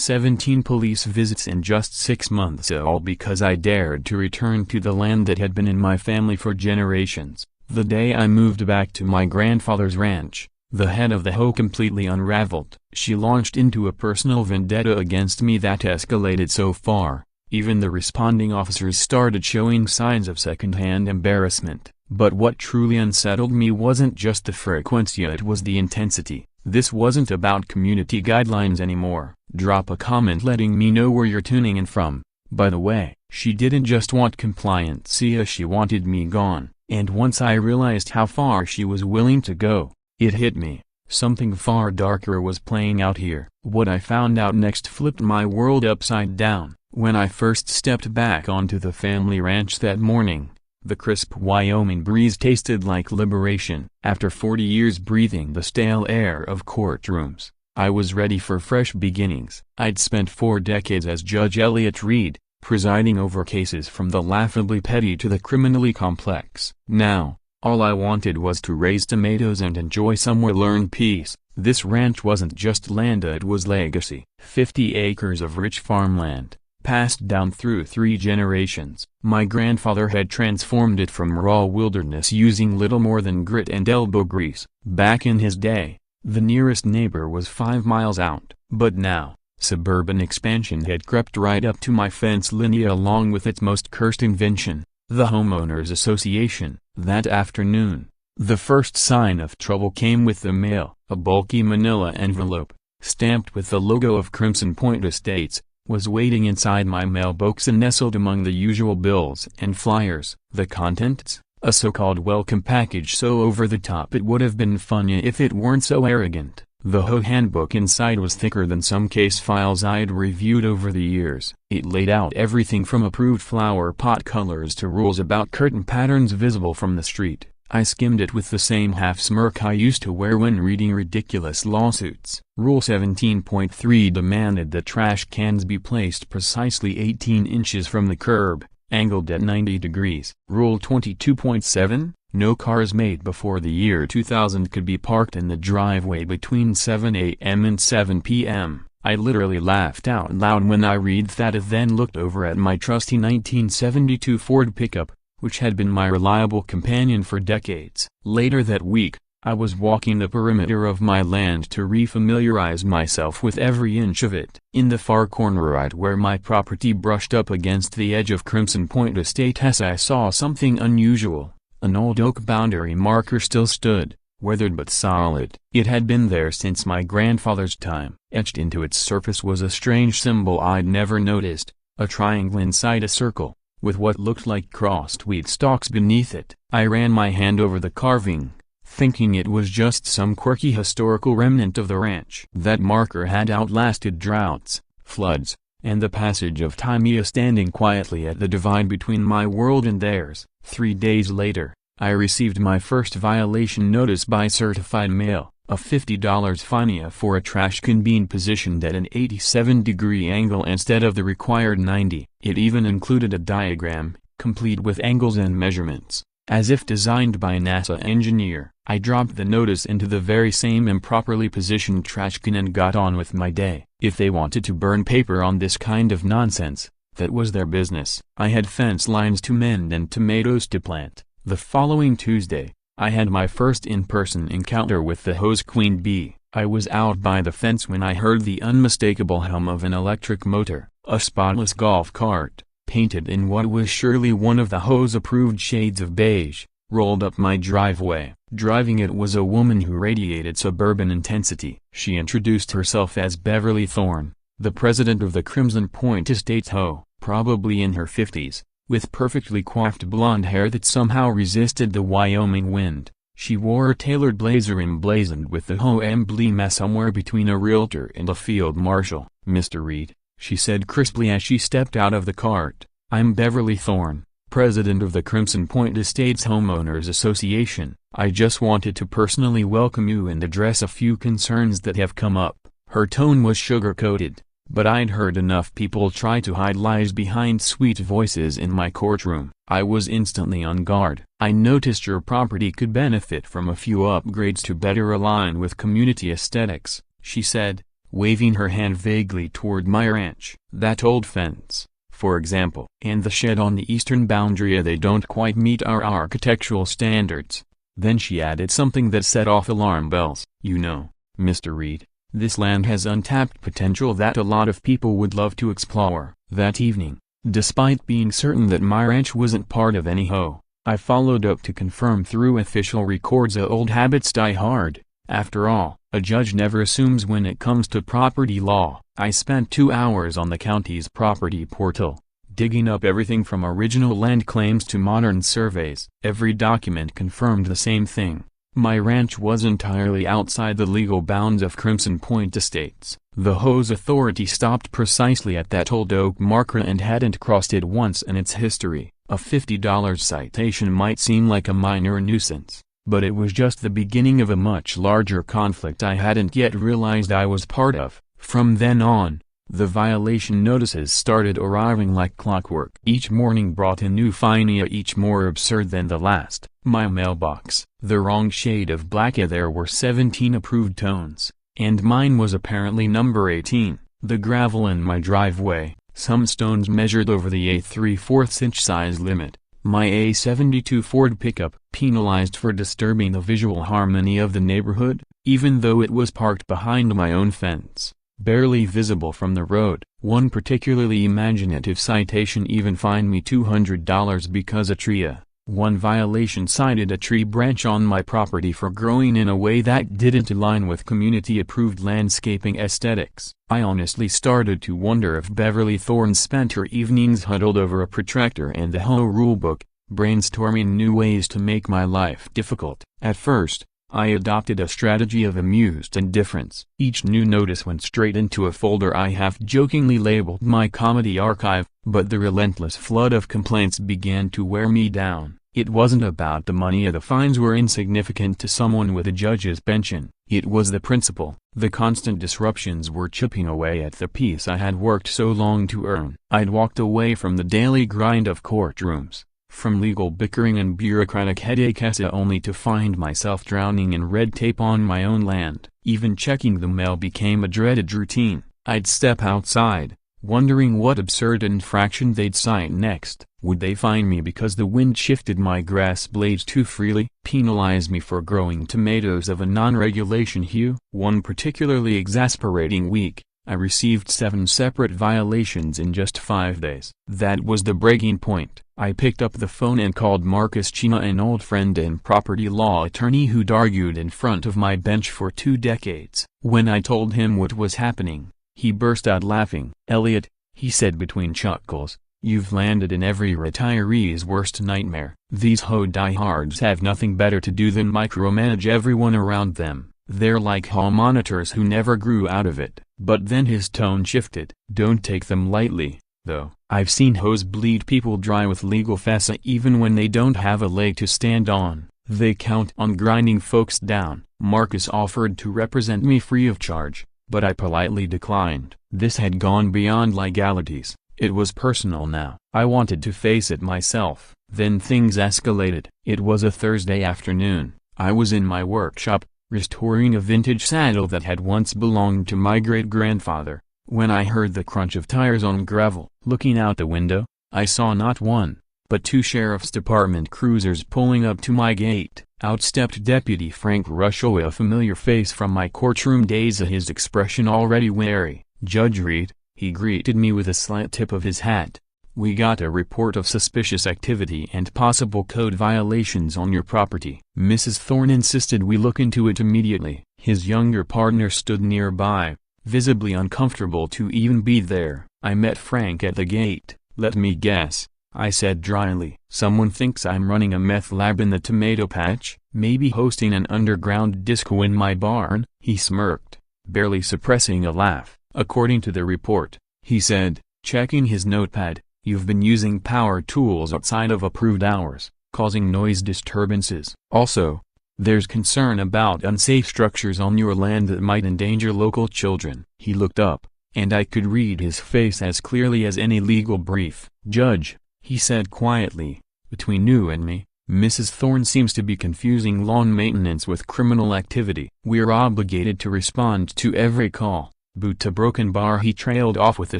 17 police visits in just 6 months, all because I dared to return to the land that had been in my family for generations. The day I moved back to my grandfather's ranch, the head of the HOA completely unraveled. She launched into a personal vendetta against me that escalated so far, even the responding officers started showing signs of second-hand embarrassment. But what truly unsettled me wasn't just the frequency, it was the intensity. This wasn't about community guidelines anymore. Drop a comment letting me know where you're tuning in from. By the way, she didn't just want compliance, she wanted me gone. And once I realized how far she was willing to go, it hit me. Something far darker was playing out here. What I found out next flipped my world upside down. When I first stepped back onto the family ranch that morning, the crisp Wyoming breeze tasted like liberation. After 40 years breathing the stale air of courtrooms, I was ready for fresh beginnings. I'd spent 4 decades as Judge Elliott Reed, presiding over cases from the laughably petty to the criminally complex. Now, all I wanted was to raise tomatoes and enjoy some well-earned peace. This ranch wasn't just land, it was legacy. 50 acres of rich farmland, passed down through 3 generations. My grandfather had transformed it from raw wilderness using little more than grit and elbow grease. Back in his day, the nearest neighbor was 5 miles out. But now, suburban expansion had crept right up to my fence linea along with its most cursed invention, the homeowners association. That afternoon, the first sign of trouble came with the mail. A bulky manila envelope, stamped with the logo of Crimson Point Estates, was waiting inside my mailbox and nestled among the usual bills and flyers. The contents? A so-called welcome package so over the top it would have been funny if it weren't so arrogant. The HOA handbook inside was thicker than some case files I'd reviewed over the years. It laid out everything from approved flower pot colors to rules about curtain patterns visible from the street. I skimmed it with the same half-smirk I used to wear when reading ridiculous lawsuits. Rule 17.3 demanded that trash cans be placed precisely 18 inches from the curb, angled at 90 degrees. Rule 22.7, no cars made before the year 2000 could be parked in the driveway between 7 a.m. and 7 p.m. I literally laughed out loud when I read that, then looked over at my trusty 1972 Ford pickup, which had been my reliable companion for decades. Later that week, I was walking the perimeter of my land to refamiliarize myself with every inch of it. In the far corner right where my property brushed up against the edge of Crimson Point Estates, I saw something unusual. An old oak boundary marker still stood, weathered but solid. It had been there since my grandfather's time. Etched into its surface was a strange symbol I'd never noticed, a triangle inside a circle, with what looked like crossed wheat stalks beneath it. I ran my hand over the carving, thinking it was just some quirky historical remnant of the ranch. That marker had outlasted droughts, floods, and the passage of time, standing quietly at the divide between my world and theirs. 3 days later, I received my first violation notice by certified mail, a $50 fine for a trash can being positioned at an 87-degree angle instead of the required 90. It even included a diagram, complete with angles and measurements, as if designed by a NASA engineer. I dropped the notice into the very same improperly positioned trash can and got on with my day. If they wanted to burn paper on this kind of nonsense, that was their business. I had fence lines to mend and tomatoes to plant. The following Tuesday, I had my first in-person encounter with the HOA's queen bee. I was out by the fence when I heard the unmistakable hum of an electric motor. A spotless golf cart, painted in what was surely one of the HOA's approved shades of beige, rolled up my driveway. Driving it was a woman who radiated suburban intensity. She introduced herself as Beverly Thorne, the president of the Crimson Point Estates HOA, probably in her 50s, with perfectly coiffed blonde hair that somehow resisted the Wyoming wind. She wore a tailored blazer emblazoned with the HOA emblem somewhere between a realtor and a field marshal. "Mr. Reed," she said crisply as she stepped out of the cart, "I'm Beverly Thorne, president of the Crimson Point Estates Homeowners Association. I just wanted to personally welcome you and address a few concerns that have come up." Her tone was sugar-coated, but I'd heard enough people try to hide lies behind sweet voices in my courtroom. I was instantly on guard. "I noticed your property could benefit from a few upgrades to better align with community aesthetics," she said, waving her hand vaguely toward my ranch. "That old fence, for example, and the shed on the eastern boundary, they don't quite meet our architectural standards." Then she added something that set off alarm bells. "You know, Mr. Reed, this land has untapped potential that a lot of people would love to explore." That evening, despite being certain that my ranch wasn't part of any HOA, I followed up to confirm through official records that old habits die hard. After all, a judge never assumes when it comes to property law. I spent 2 hours on the county's property portal, digging up everything from original land claims to modern surveys. Every document confirmed the same thing. My ranch was entirely outside the legal bounds of Crimson Point Estates. The HOA's authority stopped precisely at that old oak marker and hadn't crossed it once in its history. A $50 citation might seem like a minor nuisance, but it was just the beginning of a much larger conflict I hadn't yet realized I was part of. From then on, the violation notices started arriving like clockwork. Each morning brought a new fine, each more absurd than the last. My mailbox, the wrong shade of black. There were 17 approved tones, and mine was apparently number 18. The gravel in my driveway, some stones measured over the a 3/4 inch size limit. My A72 Ford pickup, penalized for disturbing the visual harmony of the neighborhood, even though it was parked behind my own fence, barely visible from the road. One particularly imaginative citation even fined me $200 because a tree. One violation cited a tree branch on my property for growing in a way that didn't align with community-approved landscaping aesthetics. I honestly started to wonder if Beverly Thorne spent her evenings huddled over a protractor and the HOA rulebook, brainstorming new ways to make my life difficult. At first, I adopted a strategy of amused indifference. Each new notice went straight into a folder I half-jokingly labeled my comedy archive, but the relentless flood of complaints began to wear me down. It wasn't about the money. The fines were insignificant to someone with a judge's pension. It was the principle. The constant disruptions were chipping away at the peace I had worked so long to earn. I'd walked away from the daily grind of courtrooms, from legal bickering and bureaucratic headaches, only to find myself drowning in red tape on my own land. Even checking the mail became a dreaded routine. I'd step outside, wondering what absurd infraction they'd cite next. Would they fine me because the wind shifted my grass blades too freely? Penalize me for growing tomatoes of a non-regulation hue? One particularly exasperating week, I received 7 separate violations in just 5 days. That was the breaking point. I picked up the phone and called Marcus Chima, an old friend and property law attorney who'd argued in front of my bench for 2 decades. When I told him what was happening, he burst out laughing. "Elliot," he said between chuckles, "you've landed in every retiree's worst nightmare. These HOA diehards have nothing better to do than micromanage everyone around them. They're like hall monitors who never grew out of it." But then his tone shifted. "Don't take them lightly, though. I've seen HOAs bleed people dry with legal FESA even when they don't have a leg to stand on. They count on grinding folks down." Marcus offered to represent me free of charge, but I politely declined. This had gone beyond legalities. It was personal now. I wanted to face it myself. Then things escalated. It was a Thursday afternoon. I was in my workshop, restoring a vintage saddle that had once belonged to my great-grandfather, when I heard the crunch of tires on gravel. Looking out the window, I saw not one, but 2 sheriff's department cruisers pulling up to my gate. Out stepped Deputy Frank Rushoe, a familiar face from my courtroom days, his expression already wary. "Judge Reed," he greeted me with a slight tip of his hat, "we got a report of suspicious activity and possible code violations on your property. Mrs. Thorne insisted we look into it immediately." His younger partner stood nearby, visibly uncomfortable to even be there. I met Frank at the gate. "Let me guess," I said dryly. "Someone thinks I'm running a meth lab in the tomato patch, maybe hosting an underground disco in my barn?" He smirked, barely suppressing a laugh. "According to the report," he said, checking his notepad, "you've been using power tools outside of approved hours, causing noise disturbances. Also, there's concern about unsafe structures on your land that might endanger local children." He looked up, and I could read his face as clearly as any legal brief. "Judge," he said quietly, "between you and me, Mrs. Thorne seems to be confusing lawn maintenance with criminal activity. We're obligated to respond to every call, Boot to Broken Bar, he trailed off with a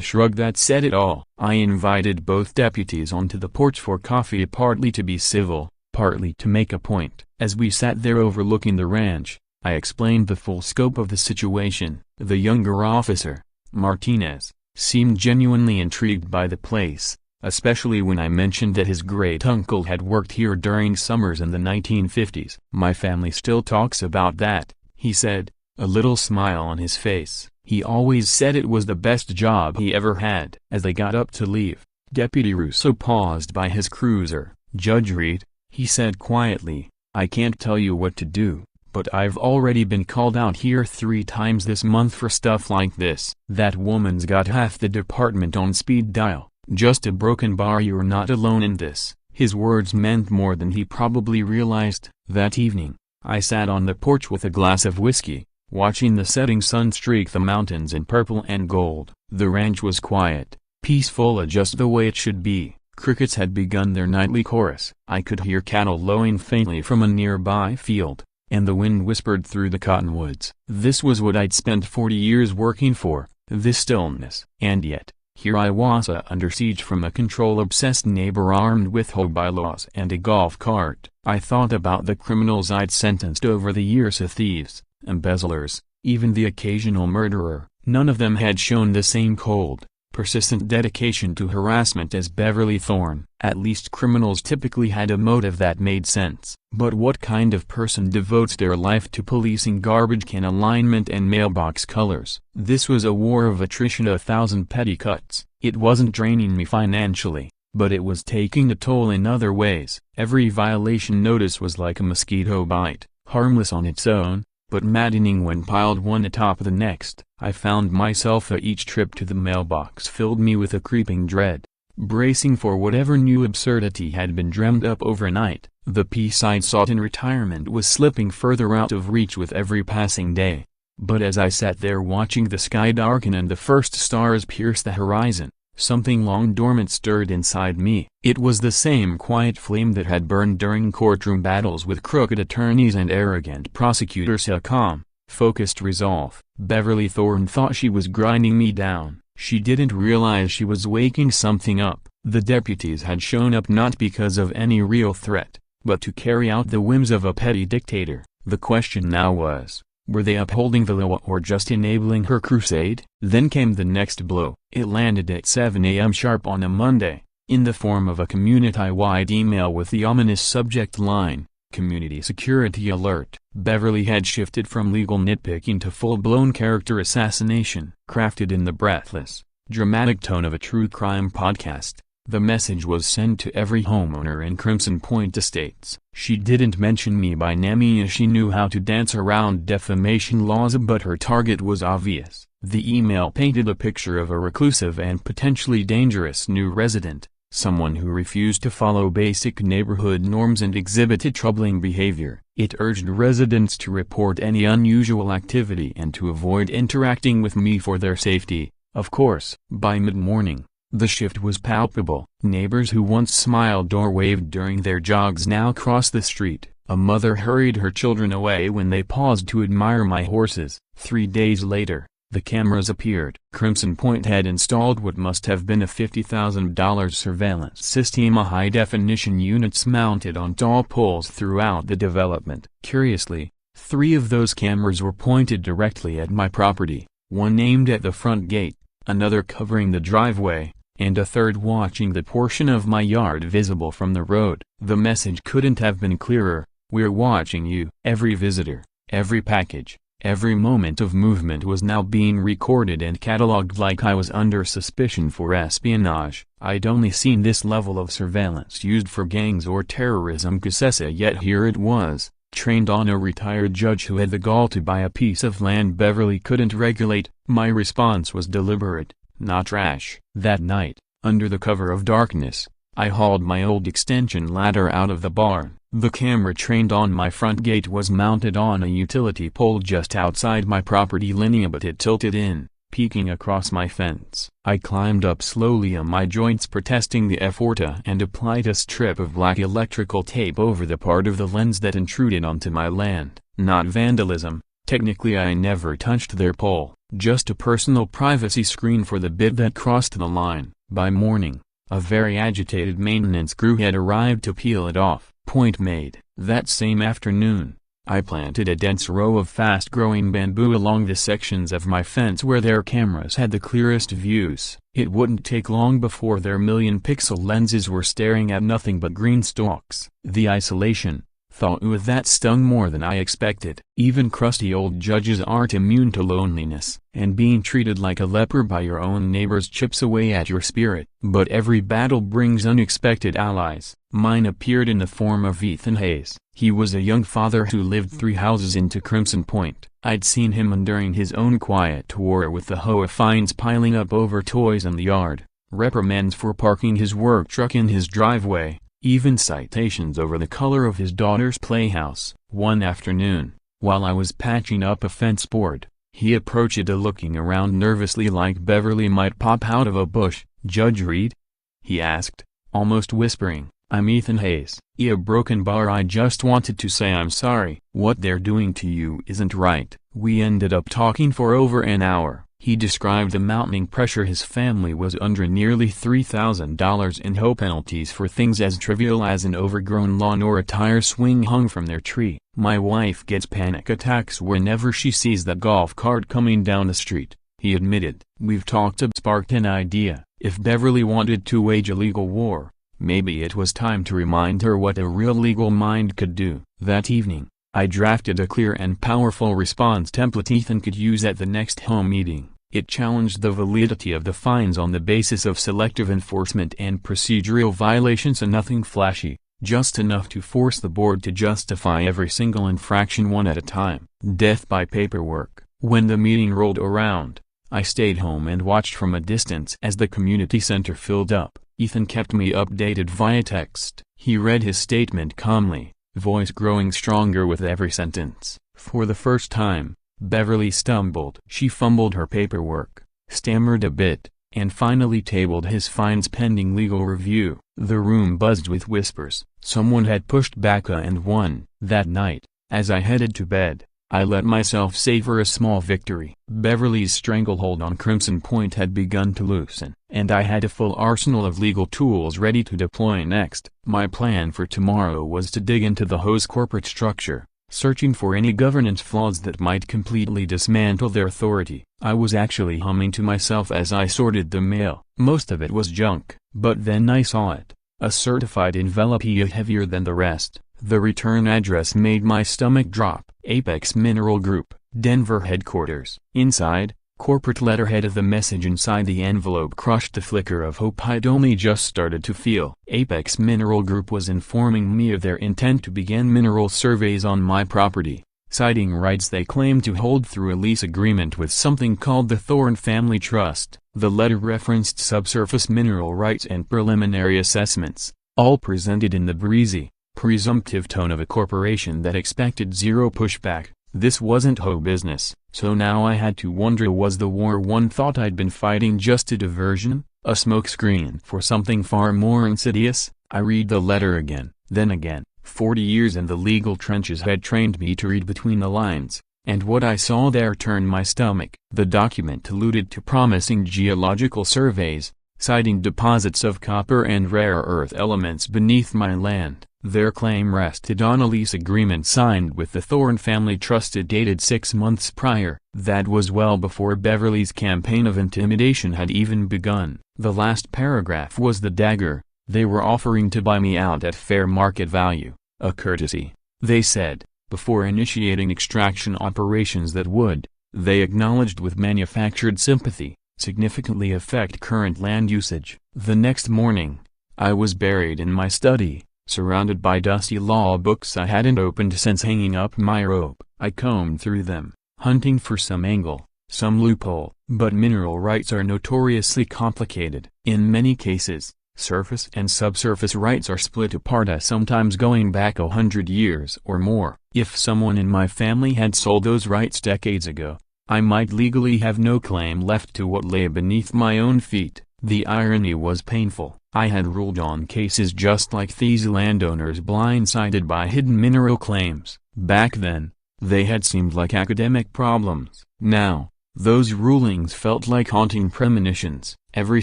shrug that said it all. I invited both deputies onto the porch for coffee, partly to be civil, partly to make a point. As we sat there overlooking the ranch, I explained the full scope of the situation. The younger officer, Martinez, seemed genuinely intrigued by the place, especially when I mentioned that his great-uncle had worked here during summers in the 1950s. My family still talks about that, he said, a little smile on his face. He always said it was the best job he ever had. As they got up to leave, Deputy Russo paused by his cruiser. Judge Reed, he said quietly, I can't tell you what to do, but I've already been called out here 3 times this month for stuff like this. That woman's got half the department on speed dial. Just a Broken Bar, you're not alone in this. His words meant more than he probably realized. That evening, I sat on the porch with a glass of whiskey, watching the setting sun streak the mountains in purple and gold. The ranch was quiet, peaceful, just the way it should be. Crickets had begun their nightly chorus. I could hear cattle lowing faintly from a nearby field, and the wind whispered through the cottonwoods. This was what I'd spent 40 years working for, this stillness. And yet, here I was under siege from a control-obsessed neighbor armed with HOA bylaws and a golf cart. I thought about the criminals I'd sentenced over the years, thieves, embezzlers, even the occasional murderer. None of them had shown the same cold, persistent dedication to harassment as Beverly Thorne. At least criminals typically had a motive that made sense. But what kind of person devotes their life to policing garbage can alignment and mailbox colors? This was a war of attrition, 1,000 petty cuts. It wasn't draining me financially, but it was taking a toll in other ways. Every violation notice was like a mosquito bite, harmless on its own, but maddening when piled one atop the next. I found myself each trip to the mailbox filled me with a creeping dread, bracing for whatever new absurdity had been dreamed up overnight. The peace I'd sought in retirement was slipping further out of reach with every passing day. But as I sat there watching the sky darken and the first stars pierce the horizon, something long dormant stirred inside me. It was the same quiet flame that had burned during courtroom battles with crooked attorneys and arrogant prosecutors. A calm, focused resolve. Beverly Thorne thought she was grinding me down. She didn't realize she was waking something up. The deputies had shown up not because of any real threat, but to carry out the whims of a petty dictator. The question now was, were they upholding the law or just enabling her crusade? Then came the next blow. It landed at 7 a.m. sharp on a Monday, in the form of a community-wide email with the ominous subject line, Community Security Alert. Beverly had shifted from legal nitpicking to full-blown character assassination. Crafted in the breathless, dramatic tone of a true crime podcast, the message was sent to every homeowner in Crimson Point Estates. She didn't mention me by name. She knew how to dance around defamation laws, but her target was obvious. The email painted a picture of a reclusive and potentially dangerous new resident, someone who refused to follow basic neighborhood norms and exhibited troubling behavior. It urged residents to report any unusual activity and to avoid interacting with me for their safety, of course. By mid-morning, the shift was palpable. Neighbors who once smiled or waved during their jogs now crossed the street. A mother hurried her children away when they paused to admire my horses. 3 days later, the cameras appeared. Crimson Point had installed what must have been a $50,000 surveillance system, high-definition units mounted on tall poles throughout the development. Curiously, 3 of those cameras were pointed directly at my property, one aimed at the front gate, another covering the driveway, and a third watching the portion of my yard visible from the road. The message couldn't have been clearer: we're watching you. Every visitor, every package, every moment of movement was now being recorded and catalogued like I was under suspicion for espionage. I'd only seen this level of surveillance used for gangs or terrorism cases, yet here it was, trained on a retired judge who had the gall to buy a piece of land Beverly couldn't regulate. My response was deliberate, not rash. That night, under the cover of darkness, I hauled my old extension ladder out of the barn. The camera trained on my front gate was mounted on a utility pole just outside my property line, but it tilted in, peeking across my fence. I climbed up slowly on my joints, protesting the effort, and applied a strip of black electrical tape over the part of the lens that intruded onto my land. Not vandalism. Technically I never touched their pole. just a personal privacy screen for the bit that crossed the line. By morning, a very agitated maintenance crew had arrived to peel it off. Point made. That same afternoon, I planted a dense row of fast-growing bamboo along the sections of my fence where their cameras had the clearest views. It wouldn't take long before their million-pixel lenses were staring at nothing but green stalks. The isolation, that stung more than I expected. Even crusty old judges aren't immune to loneliness, and being treated like a leper by your own neighbors chips away at your spirit. But every battle brings unexpected allies. Mine appeared in the form of Ethan Hayes. He was a young father who lived 3 houses into Crimson Point. I'd seen him enduring his own quiet war with the HOA fines piling up over toys in the yard, reprimands for parking his work truck in his driveway, even citations over the color of his daughter's playhouse. One afternoon, while I was patching up a fence board, he approached it, looking around nervously like Beverly might pop out of a bush. "Judge Reed?" he asked, almost whispering. "I'm Ethan Hayes." "A broken bar. I just wanted to say I'm sorry. What they're doing to you isn't right." We ended up talking for over an hour. He described the mounting pressure his family was under, nearly $3,000 in HOA penalties for things as trivial as an overgrown lawn or a tire swing hung from their tree. "My wife gets panic attacks whenever she sees that golf cart coming down the street," he admitted. "We've talked about sparked an idea. If Beverly wanted to wage a legal war, maybe it was time to remind her what a real legal mind could do." That evening, I drafted a clear and powerful response template Ethan could use at the next HOA meeting. It challenged the validity of the fines on the basis of selective enforcement and procedural violations, and nothing flashy, just enough to force the board to justify every single infraction one at a time. Death by paperwork. When the meeting rolled around, I stayed home and watched from a distance as the community center filled up. Ethan kept me updated via text. He read his statement calmly, voice growing stronger with every sentence. For the first time, Beverly stumbled. She fumbled her paperwork, stammered a bit, and finally tabled his fines pending legal review. The room buzzed with whispers. Someone had pushed back and won. That night, as I headed to bed, I let myself savor a small victory. Beverly's stranglehold on Crimson Point had begun to loosen, and I had a full arsenal of legal tools ready to deploy next. My plan for tomorrow was to dig into the HOA's corporate structure, searching for any governance flaws that might completely dismantle their authority. I was actually humming to myself as I sorted the mail. Most of it was junk, but then I saw it, a certified envelope heavier than the rest. The return address made my stomach drop. Apex Mineral Group, Denver headquarters. Inside, corporate letterhead of the message inside the envelope crushed the flicker of hope I'd only just started to feel. Apex Mineral Group was informing me of their intent to begin mineral surveys on my property, citing rights they claimed to hold through a lease agreement with something called the Thorne Family Trust. The letter referenced subsurface mineral rights and preliminary assessments, all presented in the breezy, presumptive tone of a corporation that expected zero pushback. This wasn't HOA business, so now I had to wonder, was the war one thought I'd been fighting just a diversion, a smokescreen for something far more insidious? I read the letter again, then again. 40 years in the legal trenches had trained me to read between the lines, and what I saw there turned my stomach. The document alluded to promising geological surveys, citing deposits of copper and rare earth elements beneath my land. Their claim rested on a lease agreement signed with the Thorne Family Trust dated 6 months prior. That was well before Beverly's campaign of intimidation had even begun. The last paragraph was the dagger. They were offering to buy me out at fair market value, a courtesy, they said, before initiating extraction operations that would, they acknowledged with manufactured sympathy, significantly affect current land usage. The next morning, I was buried in my study, surrounded by dusty law books I hadn't opened since hanging up my rope. I combed through them, hunting for some angle, some loophole. But mineral rights are notoriously complicated. In many cases, surface and subsurface rights are split apart, sometimes going back 100 years or more. If someone in my family had sold those rights decades ago, I might legally have no claim left to what lay beneath my own feet. The irony was painful. I had ruled on cases just like these landowners blindsided by hidden mineral claims. Back then, they had seemed like academic problems. Now, Those rulings felt like haunting premonitions. Every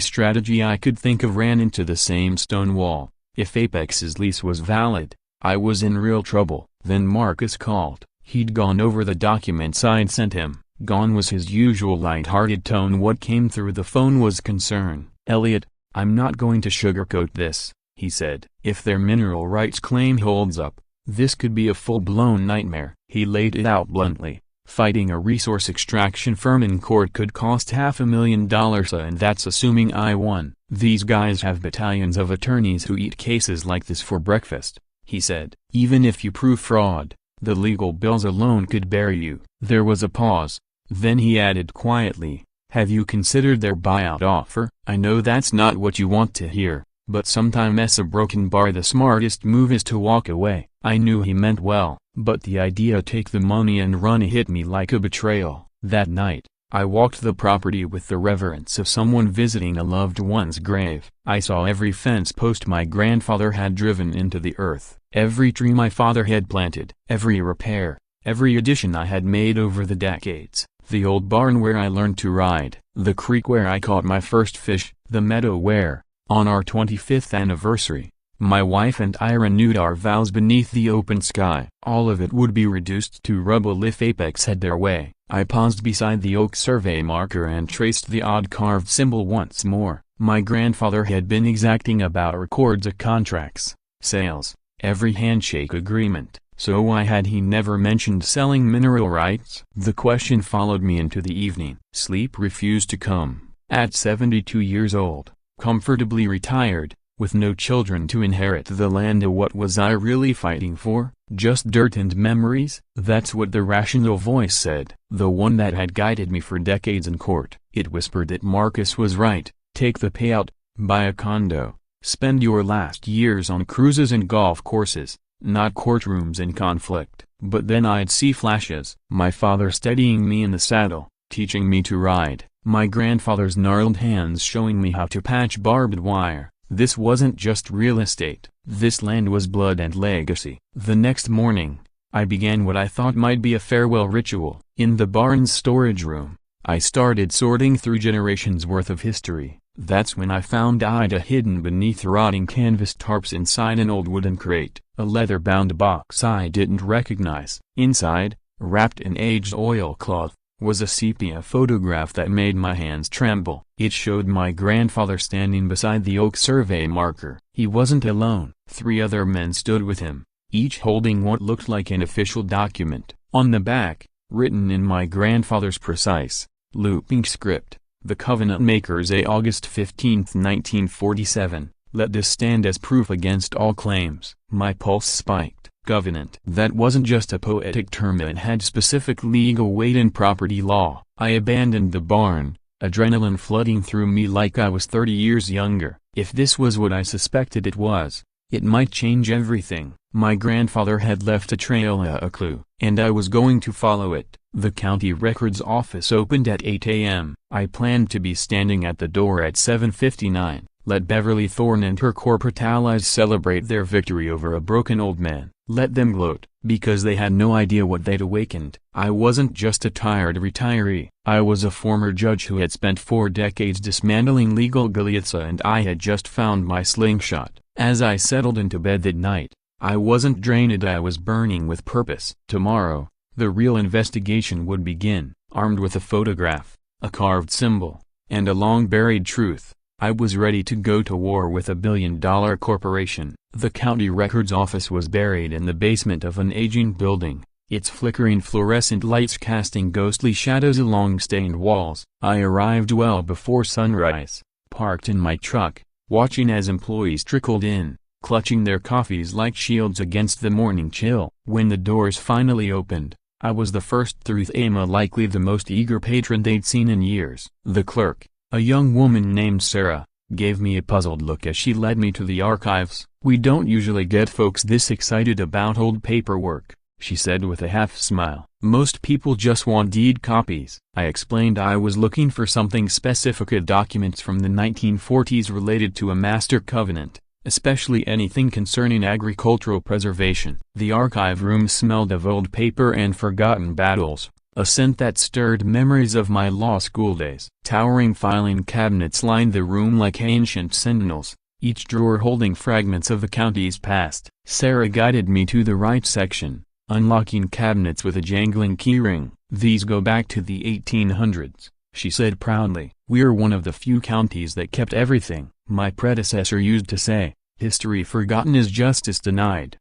strategy I could think of ran into the same stone wall. If Apex's lease was valid, I was in real trouble. Then Marcus called. He'd gone over the documents I'd sent him. Gone was his usual light-hearted tone. What came through the phone was concern. "Elliot, I'm not going to sugarcoat this," he said. "If their mineral rights claim holds up, this could be a full-blown nightmare." He laid it out bluntly. Fighting a resource extraction firm in court could cost $500,000, and that's assuming I won. "These guys have battalions of attorneys who eat cases like this for breakfast," he said. "Even if you prove fraud, the legal bills alone could bury you." There was a pause. Then he added quietly, "Have you considered their buyout offer? I know that's not what you want to hear, but sometimes a broken bar the smartest move is to walk away." I knew he meant well, but the idea take the money and run hit me like a betrayal. That night, I walked the property with the reverence of someone visiting a loved one's grave. I saw every fence post my grandfather had driven into the earth, every tree my father had planted, every repair, every addition I had made over the decades. The old barn where I learned to ride, the creek where I caught my first fish, the meadow where, on our 25th anniversary, my wife and I renewed our vows beneath the open sky. All of it would be reduced to rubble if Apex had their way. I paused beside the oak survey marker and traced the odd carved symbol once more. My grandfather had been exacting about records of contracts, sales, every handshake agreement. So why had he never mentioned selling mineral rights? The question followed me into the evening. Sleep refused to come. At 72 years old, comfortably retired, with no children to inherit the land, what was I really fighting for? Just dirt and memories? That's what the rational voice said, the one that had guided me for decades in court. It whispered that Marcus was right. Take the payout, buy a condo, spend your last years on cruises and golf courses, not courtrooms in conflict. But then I'd see flashes. My father steadying me in the saddle, teaching me to ride. My grandfather's gnarled hands showing me how to patch barbed wire. This wasn't just real estate. This land was blood and legacy. The next morning, I began what I thought might be a farewell ritual. In the barn's storage room, I started sorting through generations worth of history. That's when I found Ida hidden beneath rotting canvas tarps inside an old wooden crate, a leather-bound box I didn't recognize. Inside, wrapped in aged oilcloth, was a sepia photograph that made my hands tremble. It showed my grandfather standing beside the oak survey marker. He wasn't alone. 3 other men stood with him, each holding what looked like an official document. On the back, written in my grandfather's precise, looping script, "The Covenant Makers, August 15, 1947. Let this stand as proof against all claims." My pulse spiked. Covenant. That wasn't just a poetic term, it had specific legal weight in property law. I abandoned the barn, adrenaline flooding through me like I was 30 years younger. If this was what I suspected it was, it might change everything. My grandfather had left a trail, a clue, and I was going to follow it. The county records office opened at 8 a.m. I planned to be standing at the door at 7:59. Let Beverly Thorne and her corporate allies celebrate their victory over a broken old man. Let them gloat, because they had no idea what they'd awakened. I wasn't just a tired retiree. I was a former judge who had spent 4 decades dismantling legal Goliaths, and I had just found my slingshot. As I settled into bed that night, I wasn't drained, I was burning with purpose. Tomorrow, the real investigation would begin. Armed with a photograph, a carved symbol, and a long-buried truth, I was ready to go to war with a billion-dollar corporation. The county records office was buried in the basement of an aging building, its flickering fluorescent lights casting ghostly shadows along stained walls. I arrived well before sunrise, parked in my truck, watching as employees trickled in, clutching their coffees like shields against the morning chill. When the doors finally opened, I was the first through, likely the most eager patron they'd seen in years. The clerk, a young woman named Sarah, gave me a puzzled look as she led me to the archives. "We don't usually get folks this excited about old paperwork," she said with a half-smile. "Most people just want deed copies." I explained I was looking for something specific, documents from the 1940s related to a master covenant, especially anything concerning agricultural preservation. The archive room smelled of old paper and forgotten battles. a scent that stirred memories of my law school days. Towering filing cabinets lined the room like ancient sentinels, each drawer holding fragments of the county's past. Sarah guided me to the right section, unlocking cabinets with a jangling keyring. "These go back to the 1800s, she said proudly. "We're one of the few counties that kept everything," my predecessor used to say. "History forgotten is justice denied."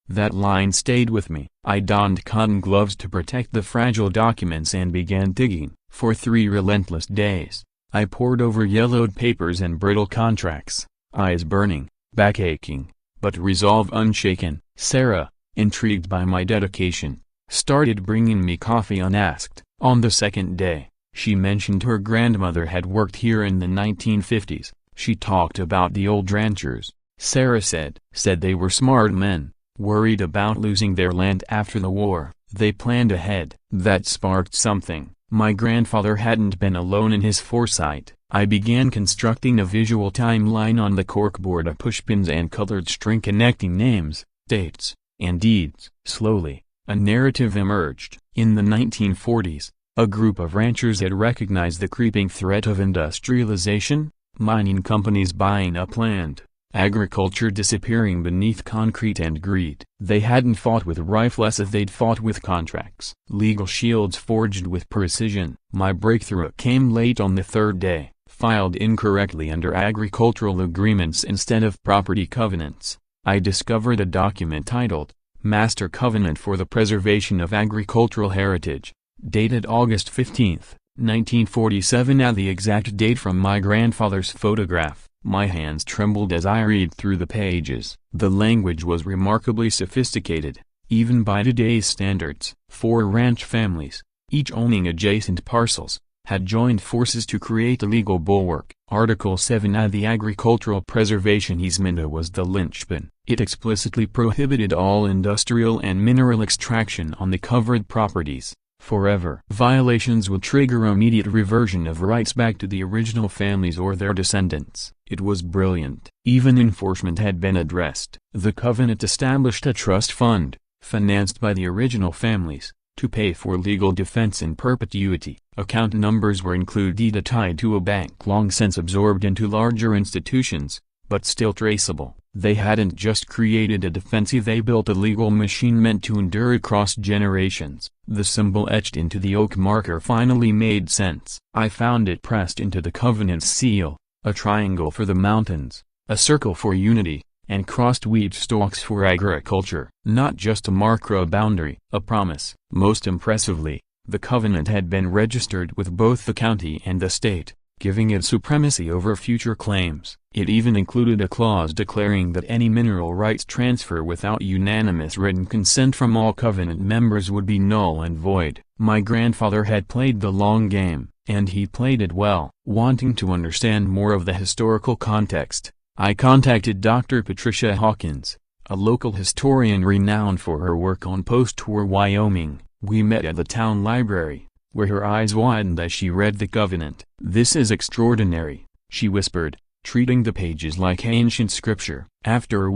That line stayed with me. I donned cotton gloves to protect the fragile documents and began digging. For 3 relentless days, I pored over yellowed papers and brittle contracts, eyes burning, back aching, but resolve unshaken. Sarah, intrigued by my dedication, started bringing me coffee unasked. On the second day, she mentioned her grandmother had worked here in the 1950s. She talked about the old ranchers. Sarah said they were smart men, worried about losing their land after the war. They planned ahead. That sparked something. My grandfather hadn't been alone in his foresight. I began constructing a visual timeline on the corkboard of pushpins and colored string connecting names, dates, and deeds. Slowly, a narrative emerged. In the 1940s, a group of ranchers had recognized the creeping threat of industrialization, mining companies buying up land, agriculture disappearing beneath concrete and greed. They hadn't fought with rifles as they'd fought with contracts. Legal shields forged with precision. My breakthrough came late on the 3rd day, filed incorrectly under agricultural agreements instead of property covenants. I discovered a document titled, Master Covenant for the Preservation of Agricultural Heritage, dated August 15, 1947 at the exact date from my grandfather's photograph. My hands trembled as I read through the pages. The language was remarkably sophisticated, even by today's standards. 4 ranch families, each owning adjacent parcels, had joined forces to create a legal bulwark. Article 7 of the Agricultural Preservation Easement was the linchpin. It explicitly prohibited all industrial and mineral extraction on the covered properties. Forever. Violations would trigger immediate reversion of rights back to the original families or their descendants. It was brilliant. Even enforcement had been addressed. The covenant established a trust fund, financed by the original families, to pay for legal defense in perpetuity. Account numbers were included tied to a bank long since absorbed into larger institutions, but still traceable. They hadn't just created a defensive, they built a legal machine meant to endure across generations. The symbol etched into the oak marker finally made sense. I found it pressed into the covenant's seal, a triangle for the mountains, a circle for unity, and crossed wheat stalks for agriculture. Not just a marker, a boundary, a promise. Most impressively, the covenant had been registered with both the county and the state, giving it supremacy over future claims. It even included a clause declaring that any mineral rights transfer without unanimous written consent from all covenant members would be null and void. My grandfather had played the long game, and he played it well. Wanting to understand more of the historical context, I contacted Dr. Patricia Hawkins, a local historian renowned for her work on post-war Wyoming. We met at the town library, where her eyes widened as she read the covenant. "This is extraordinary," she whispered, treating the pages like ancient scripture. After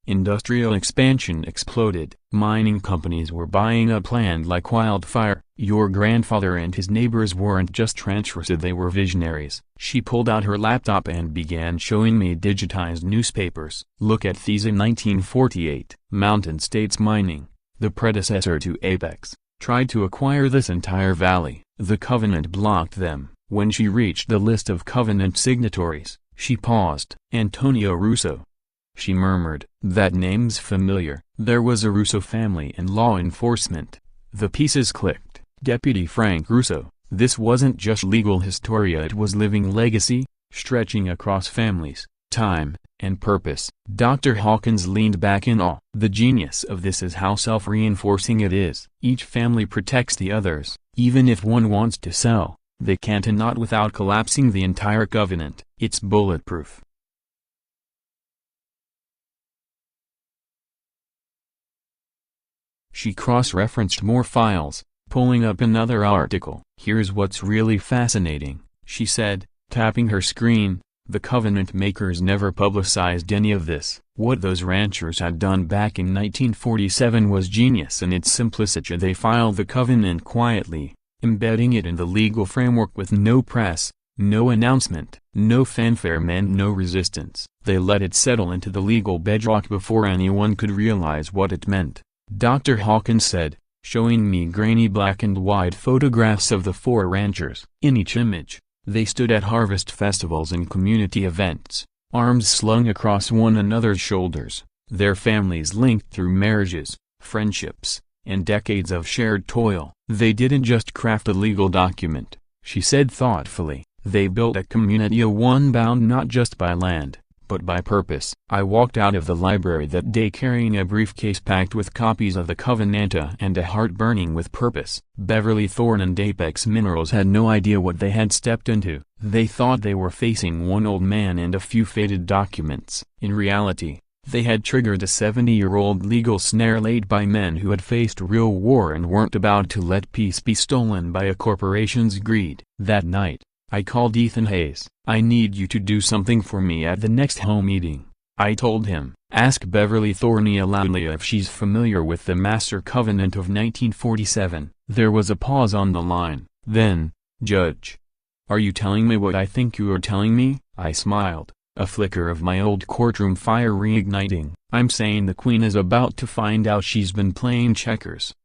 industrial expansion exploded. Mining companies were buying up land like wildfire. Your grandfather and his neighbors weren't just ranchers, they were visionaries. She pulled out her laptop and began showing me digitized newspapers. "Look at these. In 1948, Mountain States Mining, the predecessor to Apex, tried to acquire this entire valley. The covenant blocked them." When she reached the list of covenant signatories, she paused. "Antonio Russo," she murmured. "That name's familiar." There was a Russo family in law enforcement. The pieces clicked. Deputy Frank Russo. This wasn't just legal historia, it was living legacy, stretching across families, time, and purpose. Dr. Hawkins leaned back in awe. "The genius of this is how self-reinforcing it is. Each family protects the others. Even if one wants to sell, they can't, and not without collapsing the entire covenant. It's bulletproof." She cross-referenced more files, pulling up another article. "Here's what's really fascinating," she said, tapping her screen. The covenant makers never publicized any of this. What those ranchers had done back in 1947 was genius in its simplicity. They filed the covenant quietly, embedding it in the legal framework with no press, no announcement, no fanfare, meant no resistance. They let it settle into the legal bedrock before anyone could realize what it meant. Dr. Hawkins said, showing me grainy black and white photographs of the 4 ranchers. In each image, they stood at harvest festivals and community events, arms slung across one another's shoulders, their families linked through marriages, friendships, and decades of shared toil. They didn't just craft a legal document, she said thoughtfully. They built a community, a one bound not just by land, but by purpose. I walked out of the library that day carrying a briefcase packed with copies of the Covenant and a heart burning with purpose. Beverly Thorne and Apex Minerals had no idea what they had stepped into. They thought they were facing one old man and a few faded documents. In reality, they had triggered a 70-year-old legal snare laid by men who had faced real war and weren't about to let peace be stolen by a corporation's greed. That night, I called Ethan Hayes. I need you to do something for me at the next home meeting, I told him. Ask Beverly Thorne loudly if she's familiar with the Master Covenant of 1947. There was a pause on the line. Then, Judge, are you telling me what I think you are telling me? I smiled, a flicker of my old courtroom fire reigniting. I'm saying the Queen is about to find out she's been playing checkers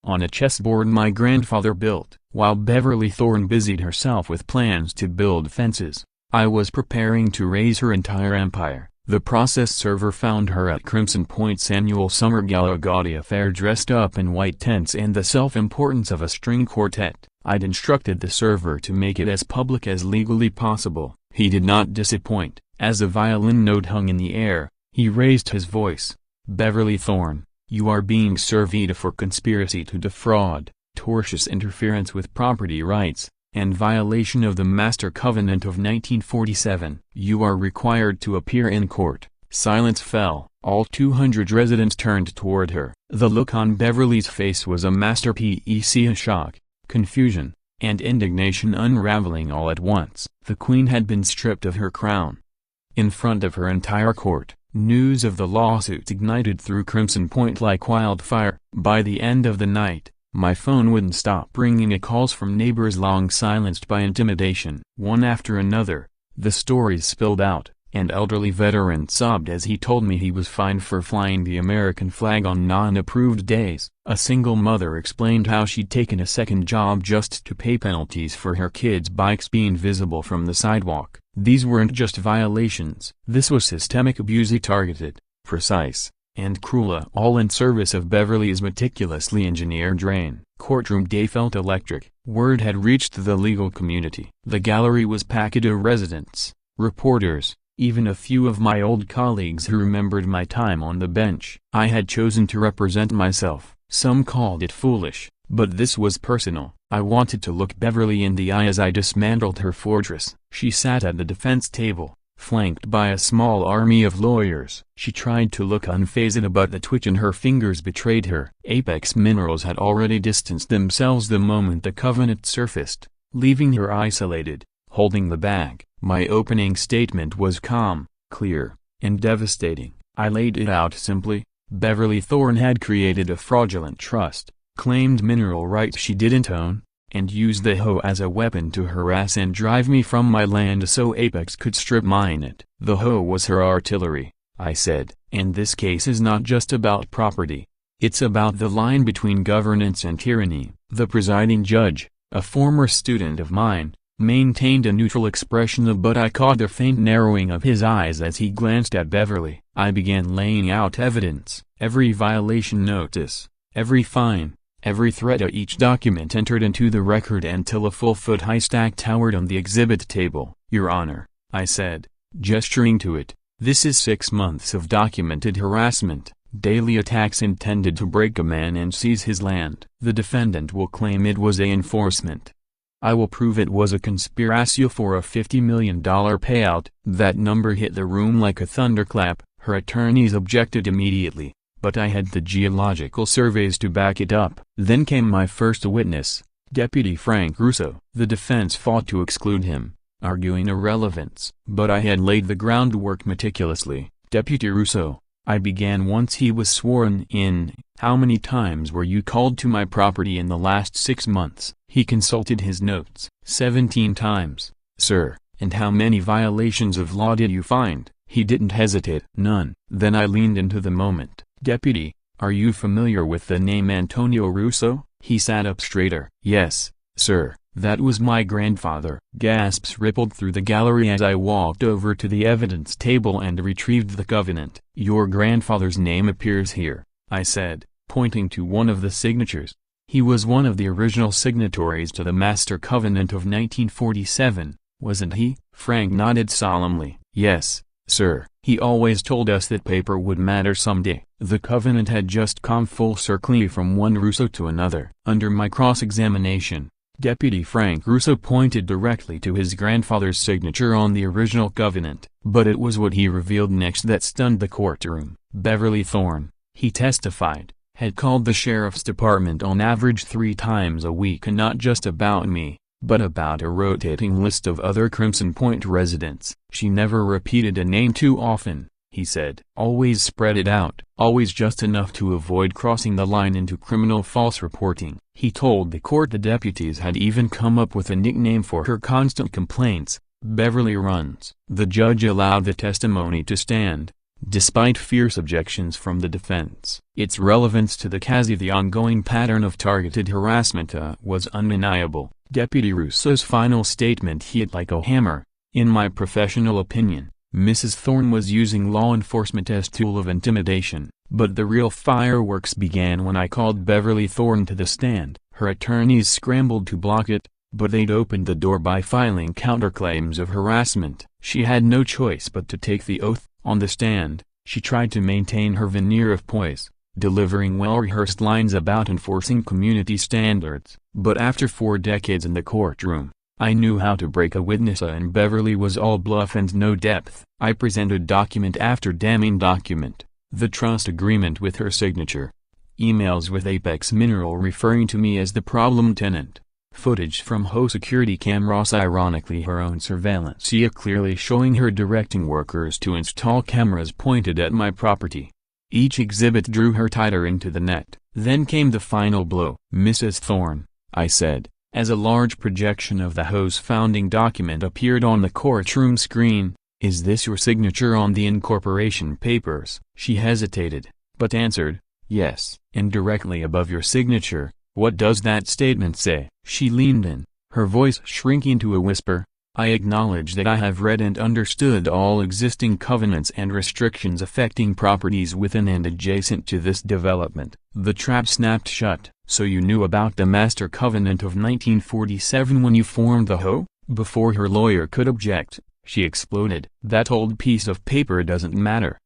on a chessboard my grandfather built. While Beverly Thorne busied herself with plans to build fences, I was preparing to raise her entire empire. The process server found her at Crimson Point's annual summer gala gaudy affair dressed up in white tents and the self-importance of a string quartet. I'd instructed the server to make it as public as legally possible. He did not disappoint. As a violin note hung in the air, he raised his voice. Beverly Thorne, you are being served for conspiracy to defraud, tortious interference with property rights, and violation of the Master Covenant of 1947. You are required to appear in court. Silence fell. All 200 residents turned toward her. The look on Beverly's face was a masterpiece, a shock, confusion, and indignation unraveling all at once. The Queen had been stripped of her crown. In front of her entire court, news of the lawsuit ignited through Crimson Point like wildfire. By the end of the night, my phone wouldn't stop ringing. Calls from neighbors long silenced by intimidation. One after another, the stories spilled out. An elderly veteran sobbed as he told me he was fined for flying the American flag on non-approved days. A single mother explained how she'd taken a second job just to pay penalties for her kids' bikes being visible from the sidewalk. These weren't just violations. This was systemic abuse, targeted, precise, and cruel, all in service of Beverly's meticulously engineered reign. Courtroom day felt electric. Word had reached the legal community. The gallery was packed of residents, reporters, even a few of my old colleagues who remembered my time on the bench. I had chosen to represent myself. Some called it foolish, but this was personal. I wanted to look Beverly in the eye as I dismantled her fortress. She sat at the defense table, flanked by a small army of lawyers. She tried to look unfazed, but the twitch in her fingers betrayed her. Apex Minerals had already distanced themselves the moment the covenant surfaced, leaving her isolated, holding the bag. My opening statement was calm, clear, and devastating. I laid it out simply. Beverly Thorne had created a fraudulent trust, claimed mineral rights she didn't own, and used the HOA as a weapon to harass and drive me from my land so Apex could strip mine it. The HOA was her artillery, I said. And this case is not just about property. It's about the line between governance and tyranny. The presiding judge, a former student of mine, maintained a neutral expression but I caught a faint narrowing of his eyes as he glanced at Beverly. I began laying out evidence, every violation notice, every fine, every threat. Each document entered into the record until a full-foot-high stack towered on the exhibit table. Your Honor, I said, gesturing to it, this is 6 months of documented harassment, daily attacks intended to break a man and seize his land. The defendant will claim it was enforcement. I will prove it was a conspiracy for a $50 million payout. That number hit the room like a thunderclap. Her attorneys objected immediately, but I had the geological surveys to back it up. Then came my first witness, Deputy Frank Russo. The defense fought to exclude him, arguing irrelevance. But I had laid the groundwork meticulously. Deputy Russo, I began once he was sworn in. How many times were you called to my property in the last 6 months? He consulted his notes. 17 times, sir. And how many violations of law did you find? He didn't hesitate. None. Then I leaned into the moment. Deputy, are you familiar with the name Antonio Russo? He sat up straighter. Yes, sir, that was my grandfather. Gasps rippled through the gallery as I walked over to the evidence table and retrieved the covenant. Your grandfather's name appears here, I said, pointing to one of the signatures. He was one of the original signatories to the Master Covenant of 1947, wasn't he? Frank nodded solemnly. Yes, sir. He always told us that paper would matter someday. The covenant had just come full circle from one Russo to another. Under my cross-examination, Deputy Frank Russo pointed directly to his grandfather's signature on the original covenant. But it was what he revealed next that stunned the courtroom. Beverly Thorne, he testified, had called the sheriff's department on average 3 times a week, and not just about me, but about a rotating list of other Crimson Point residents. She never repeated a name too often, he said. Always spread it out, always just enough to avoid crossing the line into criminal false reporting. He told the court the deputies had even come up with a nickname for her constant complaints, Beverly Runs. The judge allowed the testimony to stand, despite fierce objections from the defense. Its relevance to the case, the ongoing pattern of targeted harassment, was undeniable. Deputy Russo's final statement hit like a hammer. In my professional opinion, Mrs. Thorne was using law enforcement as tool of intimidation. But the real fireworks began when I called Beverly Thorne to the stand. Her attorneys scrambled to block it, but they'd opened the door by filing counterclaims of harassment. She had no choice but to take the oath. On the stand, she tried to maintain her veneer of poise, delivering well-rehearsed lines about enforcing community standards. But after 4 decades in the courtroom, I knew how to break a witness, and Beverly was all bluff and no depth. I presented document after damning document, the trust agreement with her signature, emails with Apex Mineral referring to me as the problem tenant, footage from HOA security cameras, ironically her own surveillance, clearly showing her directing workers to install cameras pointed at my property. Each exhibit drew her tighter into the net. Then came the final blow. Mrs. Thorne, I said, as a large projection of the HOA's founding document appeared on the courtroom screen, is this your signature on the incorporation papers? She hesitated, but answered, yes. And directly above your signature, what does that statement say? She leaned in, her voice shrinking to a whisper. I acknowledge that I have read and understood all existing covenants and restrictions affecting properties within and adjacent to this development. The trap snapped shut. So you knew about the Master Covenant of 1947 when you formed the HOA? Before her lawyer could object, she exploded. That old piece of paper doesn't matter,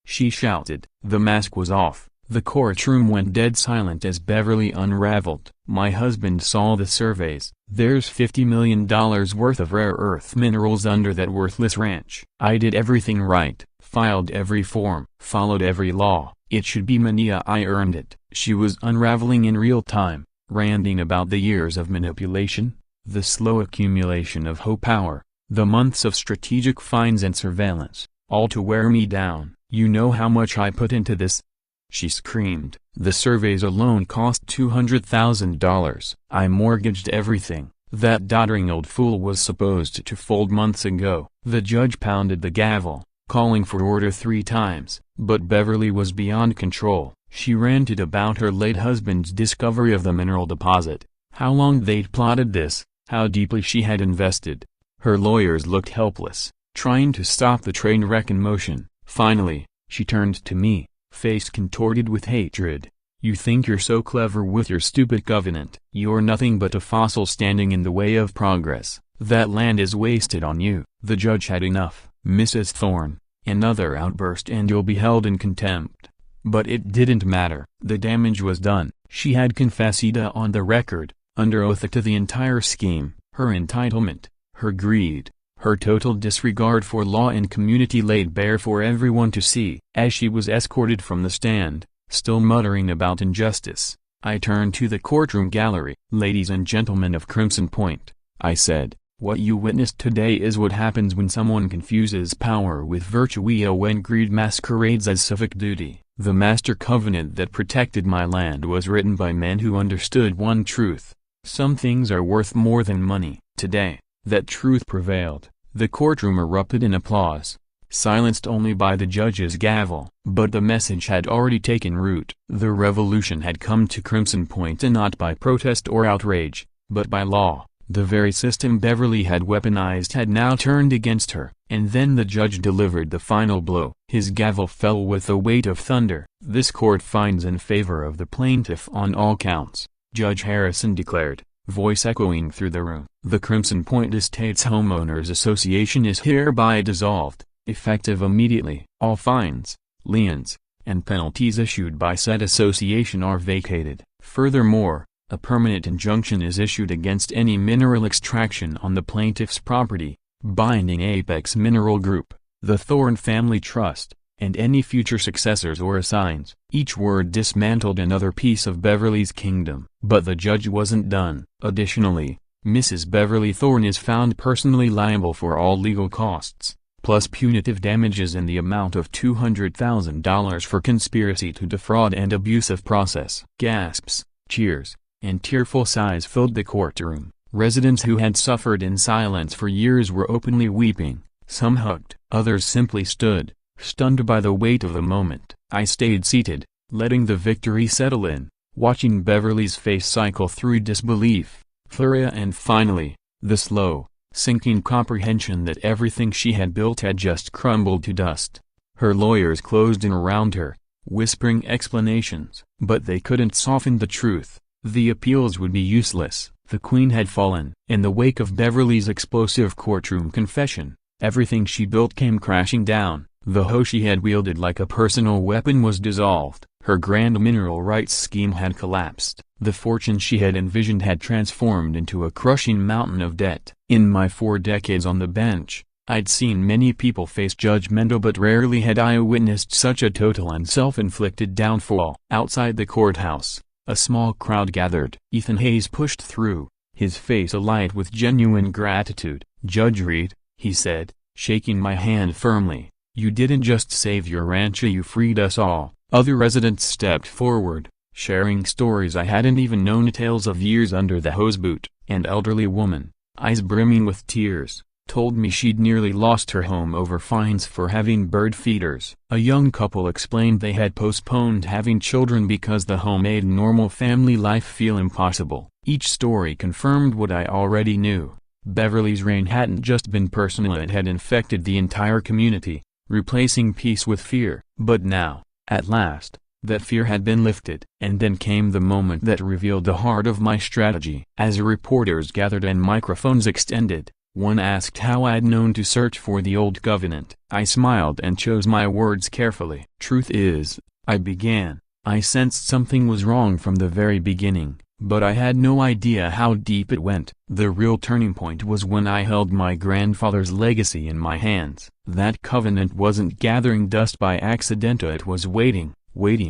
she shouted. The mask was off. The courtroom went dead silent as Beverly unraveled. My husband saw the surveys. There's $50 million worth of rare earth minerals under that worthless ranch. I did everything right, filed every form, followed every law. It should be Mania. I earned it. She was unraveling in real time, ranting about the years of manipulation, the slow accumulation of HOA power, the months of strategic fines and surveillance, all to wear me down. You know how much I put into this? She screamed. The surveys alone cost $200,000. I mortgaged everything. That doddering old fool was supposed to fold months ago. The judge pounded the gavel, calling for order 3 times, but Beverly was beyond control. She ranted about her late husband's discovery of the mineral deposit, how long they'd plotted this, how deeply she had invested. Her lawyers looked helpless, trying to stop the train wreck in motion. Finally, she turned to me, face contorted with hatred. You think you're so clever with your stupid covenant. You're nothing but a fossil standing in the way of progress. That land is wasted on you. The judge had enough. Mrs. Thorne, another outburst and you'll be held in contempt. But it didn't matter. The damage was done. She had confessed on the record, under oath, to the entire scheme. Her entitlement, her greed, her total disregard for law and community laid bare for everyone to see. As she was escorted from the stand, still muttering about injustice, I turned to the courtroom gallery. Ladies and gentlemen of Crimson Point, I said, What you witnessed today is what happens when someone confuses power with virtue, when greed masquerades as civic duty. The master covenant that protected my land was written by men who understood one truth: some things are worth more than money. Today, that truth prevailed. The courtroom erupted in applause, silenced only by the judge's gavel. But the message had already taken root. The revolution had come to Crimson Point, and not by protest or outrage, but by law. The very system Beverly had weaponized had now turned against her. And then the judge delivered the final blow. His gavel fell with the weight of thunder. "This court finds in favor of the plaintiff on all counts," Judge Harrison declared, voice echoing through the room. "The Crimson Point Estates Homeowners Association is hereby dissolved, effective immediately. All fines, liens, and penalties issued by said association are vacated. Furthermore, a permanent injunction is issued against any mineral extraction on the plaintiff's property, binding Apex Mineral Group, the Thorne Family Trust, and any future successors or assigns." Each word dismantled another piece of Beverly's kingdom. But the judge wasn't done. Additionally, Mrs. Beverly Thorne is found personally liable for all legal costs, plus punitive damages in the amount of $200,000 for conspiracy to defraud and abuse of process. Gasps, cheers, and tearful sighs filled the courtroom. Residents who had suffered in silence for years were openly weeping. Some hugged, others simply stood, stunned by the weight of the moment. I stayed seated, letting the victory settle in, watching Beverly's face cycle through disbelief, fury, and finally, the slow, sinking comprehension that everything she had built had just crumbled to dust. Her lawyers closed in around her, whispering explanations, but they couldn't soften the truth. The appeals would be useless. The Queen had fallen. In the wake of Beverly's explosive courtroom confession, everything she built came crashing down. The hoe she had wielded like a personal weapon was dissolved. Her grand mineral rights scheme had collapsed. The fortune she had envisioned had transformed into a crushing mountain of debt. In my 4 decades on the bench, I'd seen many people face judgmental, but rarely had I witnessed such a total and self-inflicted downfall. Outside the courthouse, a small crowd gathered. Ethan Hayes pushed through, his face alight with genuine gratitude. "Judge Reed," he said, shaking my hand firmly, "you didn't just save your ranch, you freed us all." Other residents stepped forward, sharing stories I hadn't even known, tales of years under the hose boot. An elderly woman, eyes brimming with tears, told me she'd nearly lost her home over fines for having bird feeders. A young couple explained they had postponed having children because the home made normal family life feel impossible. Each story confirmed what I already knew. Beverly's reign hadn't just been personal, it had infected the entire community, replacing peace with fear. But now, at last, that fear had been lifted. And then came the moment that revealed the heart of my strategy. As reporters gathered and microphones extended, one asked how I'd known to search for the old covenant. I smiled and chose my words carefully. "Truth is," I began, "I sensed something was wrong from the very beginning, but I had no idea how deep it went." The real turning point was when I held my grandfather's legacy in my hands. That covenant wasn't gathering dust by accident, it was waiting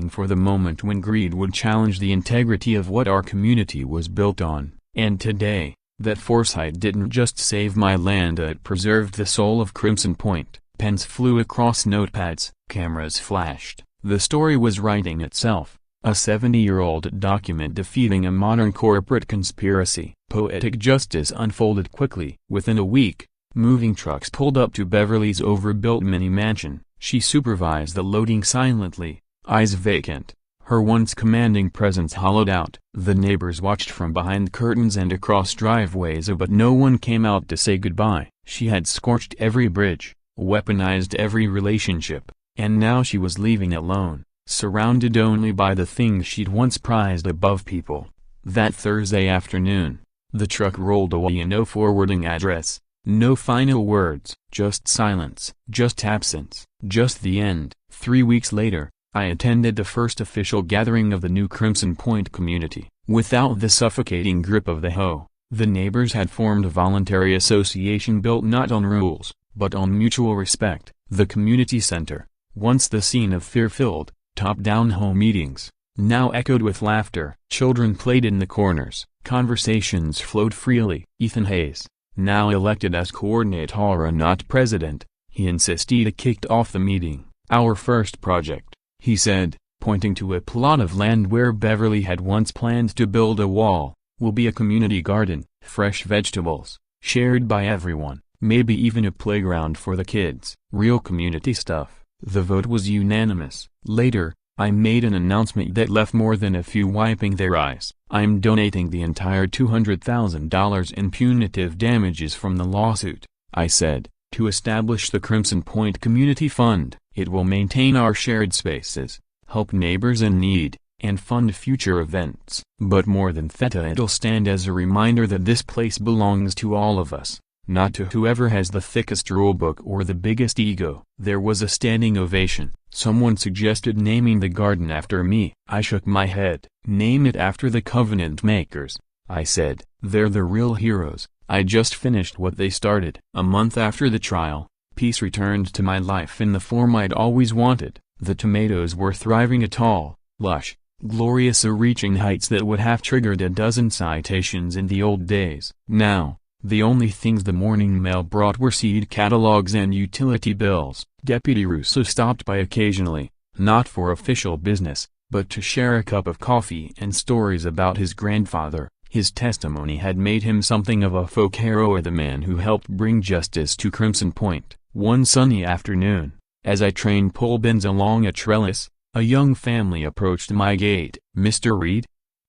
for the moment when greed would challenge the integrity of what our community was built on. And today, that foresight didn't just save my land, it preserved the soul of Crimson Point. Pens flew across notepads, cameras flashed. The story was writing itself, a 70-year-old document defeating a modern corporate conspiracy. Poetic justice unfolded quickly. Within a week, moving trucks pulled up to Beverly's overbuilt mini-mansion. She supervised the loading silently, eyes vacant, her once commanding presence hollowed out. The neighbors watched from behind curtains and across driveways, but no one came out to say goodbye. She had scorched every bridge, weaponized every relationship, and now she was leaving alone, surrounded only by the things she'd once prized above people. That Thursday afternoon, the truck rolled away, no forwarding address, no final words, just silence, just absence, just the end. 3 weeks later, I attended the first official gathering of the new Crimson Point community. Without the suffocating grip of the hoe, the neighbors had formed a voluntary association built not on rules, but on mutual respect. The community center, once the scene of fear-filled, top-down home meetings, now echoed with laughter. Children played in the corners, conversations flowed freely. Ethan Hayes, now elected as coordinator and not president, he insisted. Kicked off the meeting. "Our first project," he said, pointing to a plot of land where Beverly had once planned to build a wall, "will be a community garden, fresh vegetables, shared by everyone, maybe even a playground for the kids. Real community stuff." The vote was unanimous. Later, I made an announcement that left more than a few wiping their eyes. "I'm donating the entire $200,000 in punitive damages from the lawsuit," I said, "to establish the Crimson Point Community Fund. It will maintain our shared spaces, help neighbors in need, and fund future events. But more than that, it'll stand as a reminder that this place belongs to all of us, not to whoever has the thickest rulebook or the biggest ego." There was a standing ovation. Someone suggested naming the garden after me. I shook my head. "Name it after the Covenant Makers," I said. "They're the real heroes. I just finished what they started." A month after the trial, peace returned to my life in the form I'd always wanted. The tomatoes were thriving at tall, lush, glorious, reaching heights that would have triggered a dozen citations in the old days. Now, the only things the morning mail brought were seed catalogs and utility bills. Deputy Russo stopped by occasionally, not for official business, but to share a cup of coffee and stories about his grandfather. His testimony had made him something of a folk hero, the man who helped bring justice to Crimson Point. One sunny afternoon, as I trained pole bins along a trellis, a young family approached my gate. "Mr. Reed?"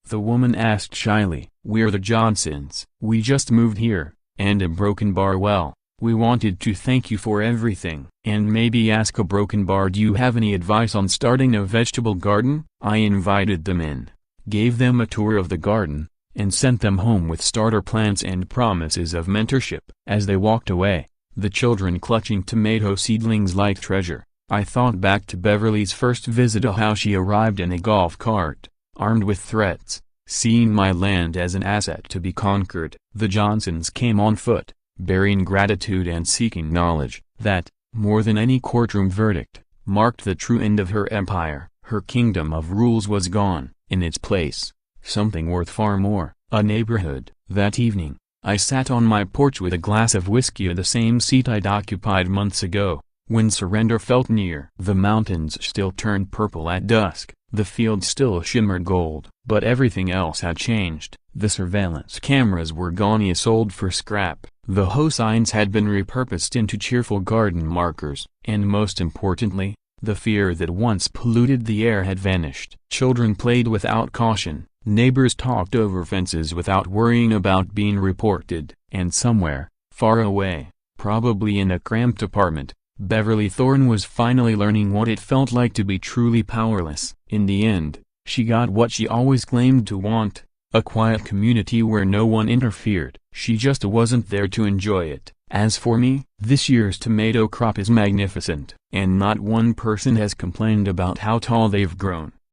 the woman asked shyly. "We're the Johnsons. We just moved here, and a broken bar. Well, we wanted to thank you for everything, and maybe ask a broken bar, do you have any advice on starting a vegetable garden?" I invited them in, gave them a tour of the garden, and sent them home with starter plants and promises of mentorship. As they walked away, the children clutching tomato seedlings like treasure, I thought back to Beverly's first visit, how she arrived in a golf cart, armed with threats, seeing my land as an asset to be conquered. The Johnsons came on foot, bearing gratitude and seeking knowledge. That, more than any courtroom verdict, marked the true end of her empire. Her kingdom of rules was gone. In its place, something worth far more, a neighborhood. That evening, I sat on my porch with a glass of whiskey, the same seat I'd occupied months ago, when surrender felt near. The mountains still turned purple at dusk, the fields still shimmered gold, but everything else had changed. The surveillance cameras were gone, sold for scrap. The HOA signs had been repurposed into cheerful garden markers, and most importantly, the fear that once polluted the air had vanished. Children played without caution, neighbors talked over fences without worrying about being reported, and somewhere, far away, probably in a cramped apartment, Beverly Thorne was finally learning what it felt like to be truly powerless. In the end, she got what she always claimed to want, a quiet community where no one interfered. She just wasn't there to enjoy it. As for me, this year's tomato crop is magnificent, and not one person has complained about how tall they've grown.